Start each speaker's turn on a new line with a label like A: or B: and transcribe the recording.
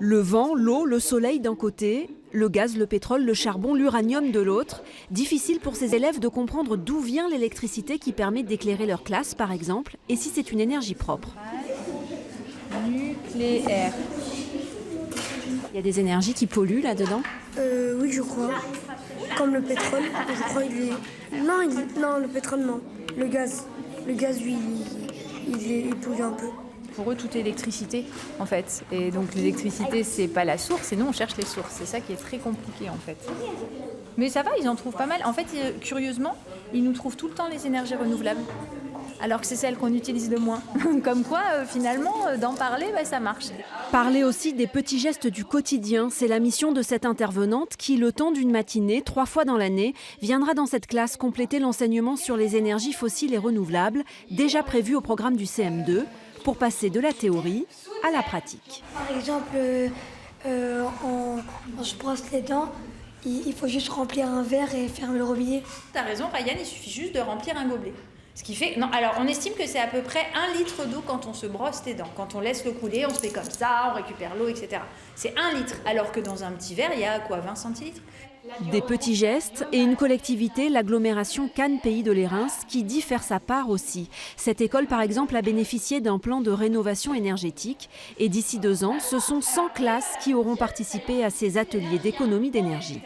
A: Le vent, l'eau, le soleil d'un côté, le gaz, le pétrole, le charbon, l'uranium de l'autre. Difficile pour ces élèves de comprendre d'où vient l'électricité qui permet d'éclairer leur classe, par exemple, et si c'est une énergie propre.
B: Nucléaire.
A: Il y a des énergies qui polluent là-dedans?
C: Oui, je crois. Comme le pétrole, je crois il est... Non, le pétrole, non. Le gaz. Le gaz, lui, il pollue un peu.
B: Pour eux, tout est électricité, en fait. Et donc l'électricité, c'est pas la source, et nous, on cherche les sources. C'est ça qui est très compliqué, en fait. Mais ça va, ils en trouvent pas mal. En fait, curieusement, ils nous trouvent tout le temps les énergies renouvelables, alors que c'est celles qu'on utilise le moins. Comme quoi, finalement, d'en parler, ça marche.
A: Parler aussi des petits gestes du quotidien, c'est la mission de cette intervenante qui, le temps d'une matinée, 3 fois dans l'année, viendra dans cette classe compléter l'enseignement sur les énergies fossiles et renouvelables, déjà prévu au programme du CM2, pour passer de la théorie à la pratique.
C: Par exemple, quand je brosse les dents, il faut juste remplir un verre et fermer le robinet.
B: T'as raison, Ryan, il suffit juste de remplir un gobelet. Ce qui fait... Non, alors on estime que c'est à peu près 1 litre d'eau quand on se brosse les dents. Quand on laisse l'eau couler, on se fait comme ça, on récupère l'eau, etc. C'est 1 litre, alors que dans un petit verre, il y a quoi, 20 centilitres?
A: Des petits gestes et une collectivité, l'agglomération Cannes Pays de Lérins, qui dit faire sa part aussi. Cette école, par exemple, a bénéficié d'un plan de rénovation énergétique. Et d'ici 2 ans, ce sont 100 classes qui auront participé à ces ateliers d'économie d'énergie.